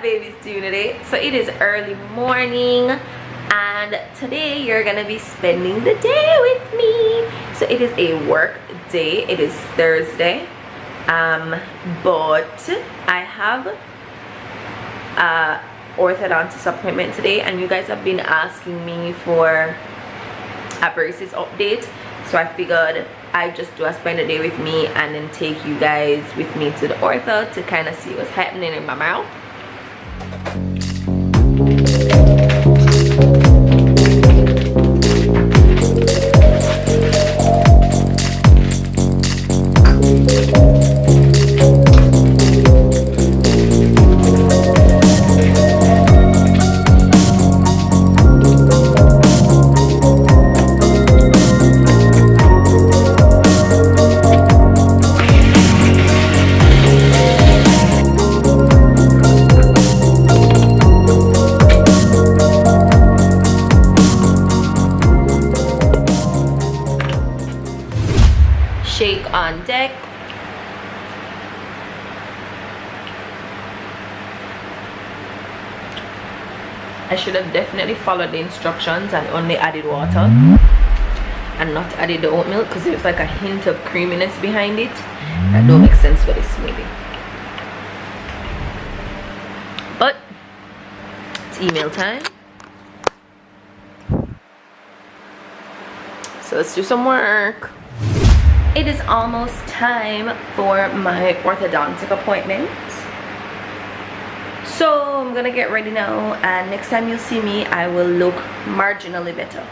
Babies doing today. So it is early morning and today you're gonna be spending the day with me. So it is a work day. It is Thursday, but I have a orthodontist appointment today, and you guys have been asking me for a braces update, so I figured I just do a spend a day with me and then take you guys with me to the ortho to kind of see what's happening in my mouth. Shake on deck. I should have definitely followed the instructions and only added water and not added the oat milk, because there's like a hint of creaminess behind it that don't make sense for this smoothie. But it's email time, so let's do some work. It is almost time for my orthodontic appointment, so I'm gonna get ready now, and next time you see me I will look marginally better.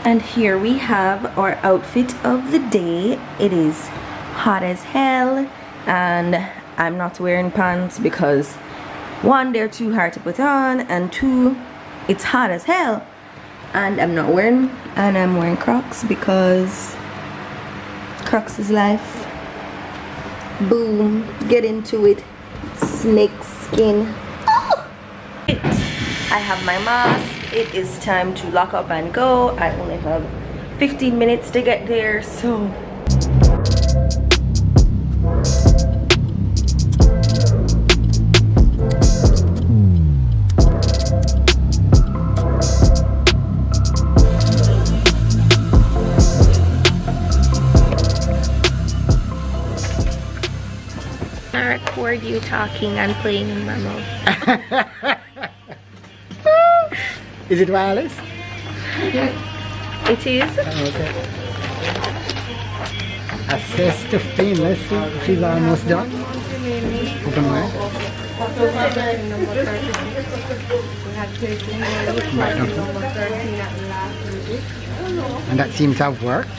And here we have our outfit of the day. It is hot as hell and I'm not wearing pants because one, they're too hard to put on, and two, it's hot as hell and I'm wearing Crocs because Crocs is life. Boom, get into it. Snake skin. Oh! I have my mask. It is time to lock up and go. I only have 15 minutes to get there, so I record you talking and playing in my mouth. Is it wireless? It is. Okay. Assess to famous. She's almost done. Open wide. Right, and that seems to have worked.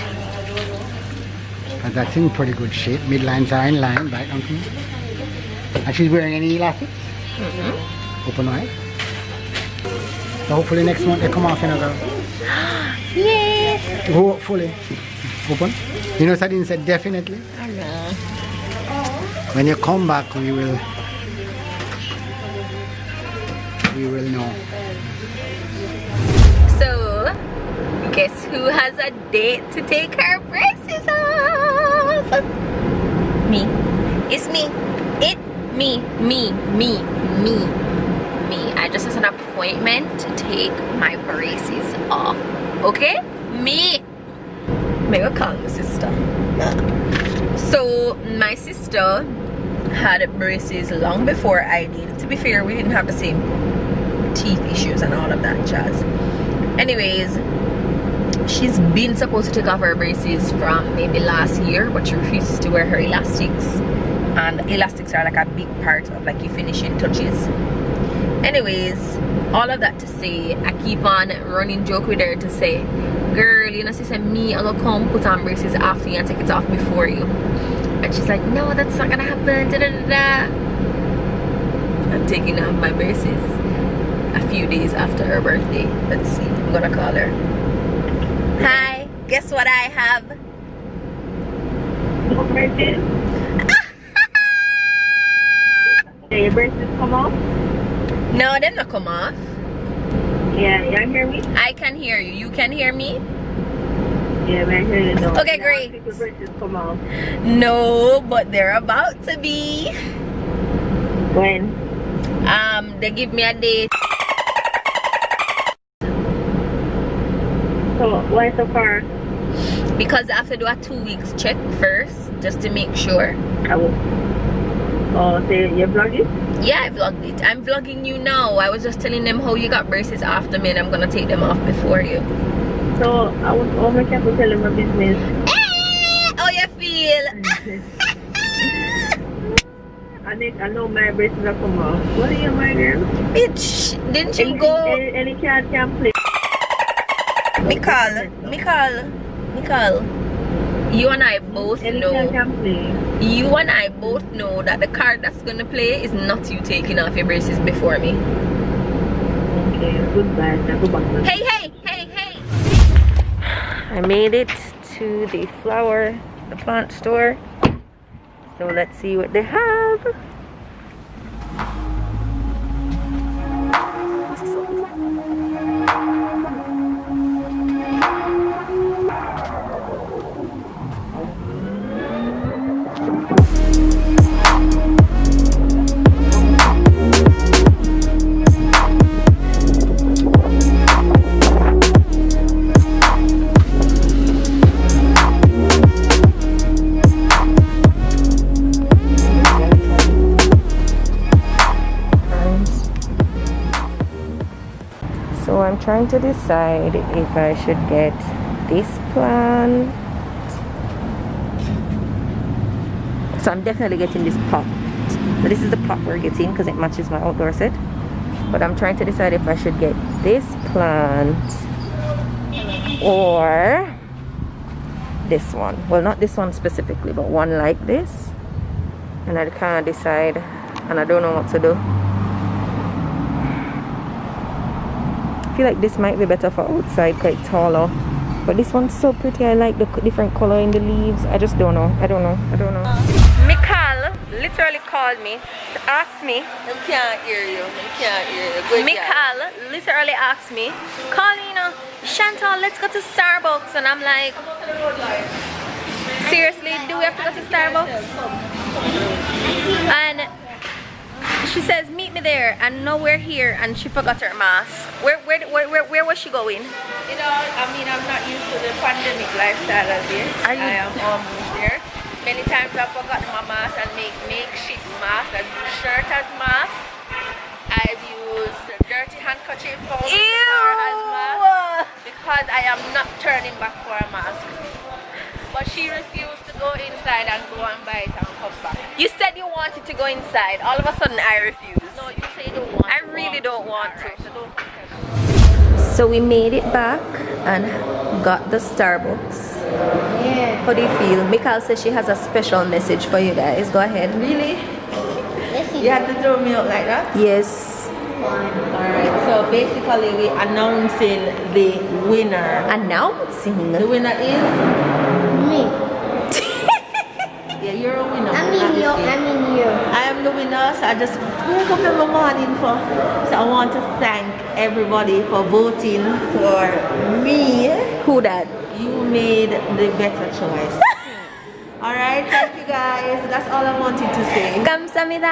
And that's in pretty good shape. Midlines are in line, right? And she's wearing any elastics? Open wide. So hopefully next month they come off another. Yeah. Hopefully. Open. You know, I didn't say definitely. I know. When you come back, we will know. So, guess who has a date to take her braces off? Me. It's me. Me. I just have an appointment to take my braces off. Okay? Me. Maybe I'll call my sister. So my sister had braces long before I did. To be fair, we didn't have the same teeth issues and all of that jazz. Anyways, she's been supposed to take off her braces from maybe last year, but she refuses to wear her elastics, and elastics are like a big part of like your finishing touches. Anyways, all of that to say, I keep on running joke with her to say, girl, you know, she said me I'm gonna come put on braces after you and take it off before you. And she's like, no, that's not gonna happen. Da, da, da, da. I'm taking off my braces a few days after her birthday. Let's see, I'm gonna call her. Hi, guess what I have? What braces? Did your braces come off? No, they're not come off. Yeah, you hear me? I can hear you. You can hear me? Yeah, I hear you now. Okay, great. Your braces come off. No, but they're about to be. When? They give me a date. So, why so far? Because I have to do a 2 weeks check first, just to make sure. I will. Oh, so you vlog it? Yeah, I vlogged it. I'm vlogging you now. I was just telling them how you got braces after me, and I'm gonna take them off before you. So, I was almost have to tell them my business. How you feel? I know my braces are come off. What are you, my girl? Bitch, didn't you go? Any child can play. Mikal, you and I both Any know. child can play. You and I both know that the card that's gonna play is not you taking off your braces before me. Okay, goodbye. Go back now. Hey, hey, hey, hey! I made it to the plant store. So let's see what they have. So I'm trying to decide if I should get this plant. So I'm definitely getting this pot. So this is the pot we're getting because it matches my outdoor set. But I'm trying to decide if I should get this plant or this one. Well, not this one specifically, but one like this. And I can't decide, and I don't know what to do. I feel like this might be better for outside because it's taller, but this one's so pretty. I like the different color in the leaves. I just don't know. I don't know. Mikal literally called me to ask me. I can't hear you. I can't hear you. Good Mikal literally asked me, Carlina, Chantal, let's go to Starbucks. And I'm like, seriously, do we have to go to Starbucks? And she says, meet me there, and now we're here, and she forgot her mask. Where was she going? You know, I mean, I'm not used to the pandemic lifestyle as yet. Are you? I am almost there. Many times I've forgotten my mask and make makeshift mask and use shirt as mask. I've used dirty handkerchief for the car as mask because I am not turning back for a mask. But she refused to go inside and go and buy it and come back. You said you wanted to go inside. All of a sudden, I refuse. No, you say you don't want I to. really don't want to. Right, so don't So we made it back and got the Starbucks. Yeah. How do you feel? Mikal says she has a special message for you guys. Go ahead. Really? You have to throw me out like that? Yes. Alright, so basically we're announcing the winner. Announcing. The winner is Me. yeah, you're a winner. I'm in you. I am the winner, so I just wake up every morning so I want to thank everybody for voting for me. Who that? You made the better choice. Alright, thank you guys. That's all I wanted to say. Kamsahamnida.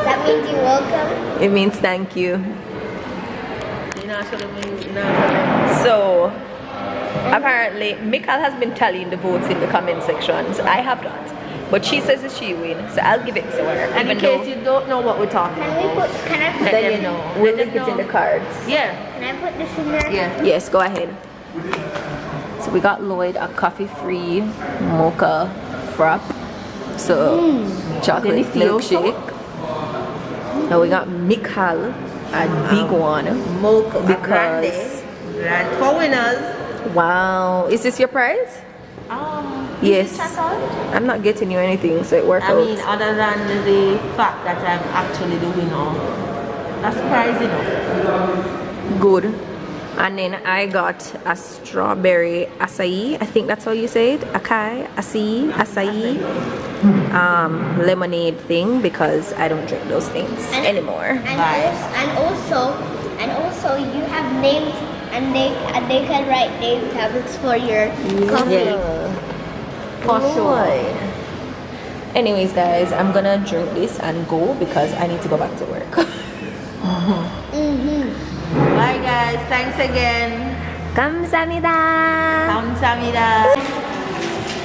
That means you're welcome. It means thank you. You know, So apparently Mikal has been tallying the votes in the comment sections. I have not. But she says that she win, so I'll give it to her. And in even though case you don't know what we're talking Can we about, put? Can I put? let then them you know. we'll Let link them it in know. the cards. Yeah. Can I put this in there? Yeah. Yes, go ahead. So we got Lloyd a coffee-free mocha frap. So chocolate Delicioso. milkshake. Now we got Mikal, a big one. Mocha Because grande for winners. wow, is this your prize? Is Yes. it chocolate? I'm not getting you anything, so it worked I out. mean, other than the fact that I'm actually the winner, that's prize enough. Good. And then I got a strawberry acai. I think that's how you say it. Acai, acai, lemonade thing because I don't drink those things anymore. And also, you have names, and they can write name tablets for your coffee. For sure. Anyways, guys, I'm gonna drink this and go because I need to go back to work. Bye guys, thanks again. 감사합니다. Kamsahamnida.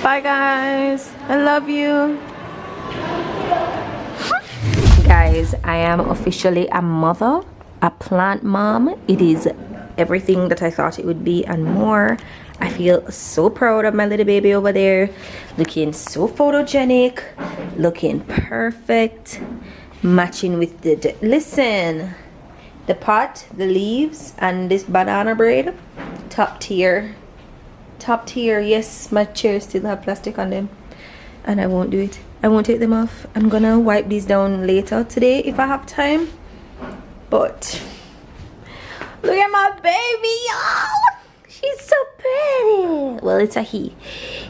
Bye guys, I love you. Guys, I am officially a mother, a plant mom. It is everything that I thought it would be and more. I feel so proud of my little baby over there, looking so photogenic, looking perfect, matching with the listen, the pot, the leaves, and this banana bread, top tier. Yes, my chairs still have plastic on them and I won't do it. I won't take them off. I'm gonna wipe these down later today if I have time. But look at my baby, y'all. She's so pretty. Well, it's a he.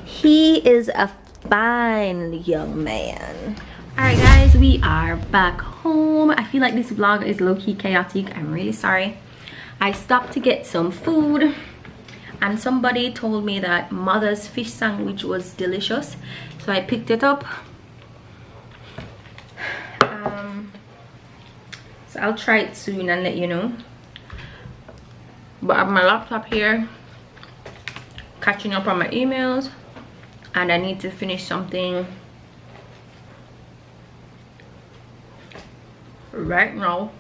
He is a fine young man. Alright guys, we are back home. I feel like this vlog is low-key chaotic. I'm really sorry. I stopped to get some food and somebody told me that mother's fish sandwich was delicious, so I picked it up. So I'll try it soon and let you know. But I have my laptop here, catching up on my emails, and I need to finish something right now.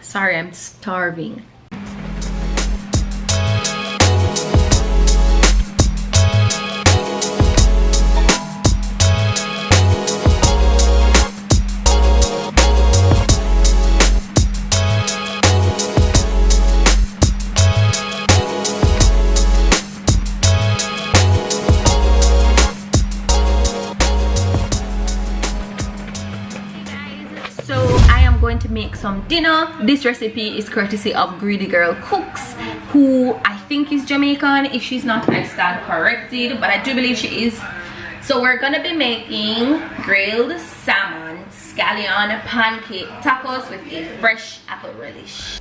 Sorry, I'm starving. Going to make some dinner. This recipe is courtesy of Greedy Girl Cooks, who I think is Jamaican. If she's not, I stand corrected, but I do believe she is. So we're gonna be making grilled salmon scallion pancake tacos with a fresh apple relish.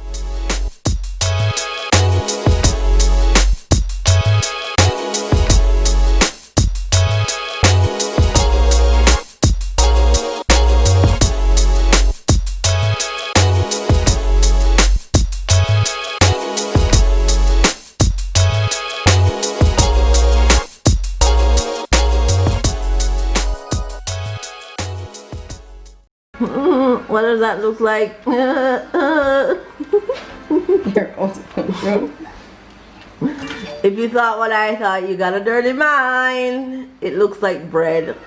What does that look like? You're out of control. If you thought what I thought, you got a dirty mind. It looks like bread.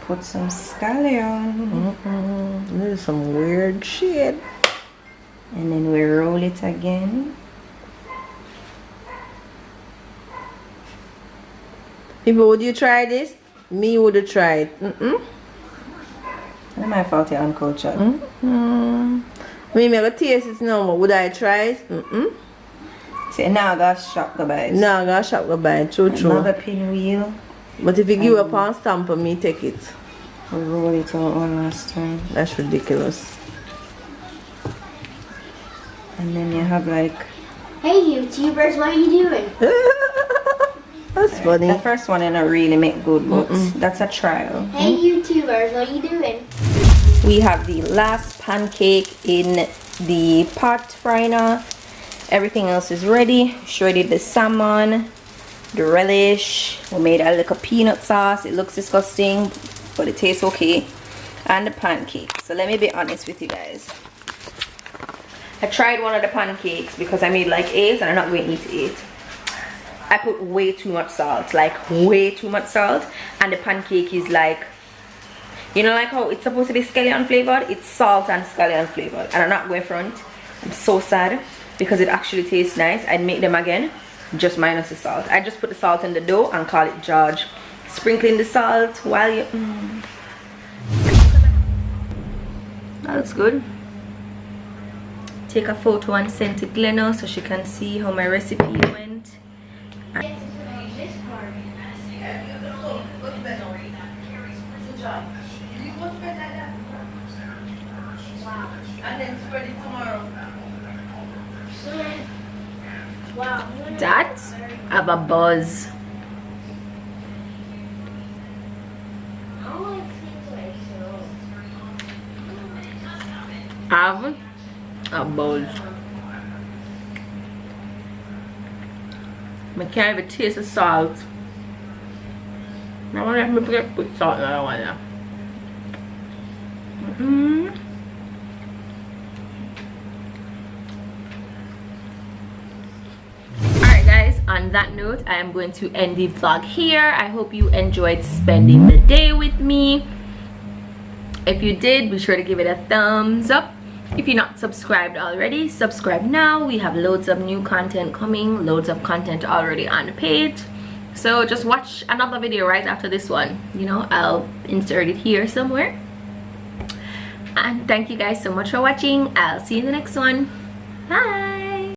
Put some scallion. This is some weird shit. And then we roll it again. People, would you try this? Me would have tried. It's not my fault you're uncultured. I mean, I'm gonna taste it now, but would I try it? See, now I got shop go buy it. No, I gotta shop go buy it. True. Another pinwheel. But if you give up on stamp for me, take it. We'll roll it out one last time. That's ridiculous. And then you have like... Hey YouTubers, what are you doing? That's funny. The first one didn't really make good, but that's a trial. Hey YouTubers, what are you doing? We have the last pancake in the pot fryer. Everything else is ready. Shredded the salmon, the relish. We made a little peanut sauce. It looks disgusting, but it tastes okay. And the pancake. So let me be honest with you guys. I tried one of the pancakes because I made like 8 and I'm not going to eat 8. I put way too much salt, like way too much salt, and the pancake is like, you know, like how it's supposed to be scallion flavored. It's salt and scallion flavored, and I'm not going front. I'm so sad because it actually tastes nice. I'd make them again, just minus the salt. I just put the salt in the dough and call it George. Sprinkling the salt while you that looks good. Take a photo and send to Glenna so she can see how my recipe went. That have a buzz. Have a buzz. I can't even taste the salt. I wonder if I forget to put salt in that one. Alright guys, on that note, I am going to end the vlog here. I hope you enjoyed spending the day with me. If you did, be sure to give it a thumbs up. If you're not subscribed already, subscribe now. We have loads of new content coming, loads of content already on the page. So just watch another video right after this one. You know, I'll insert it here somewhere. And thank you guys so much for watching. I'll see you in the next one. Bye.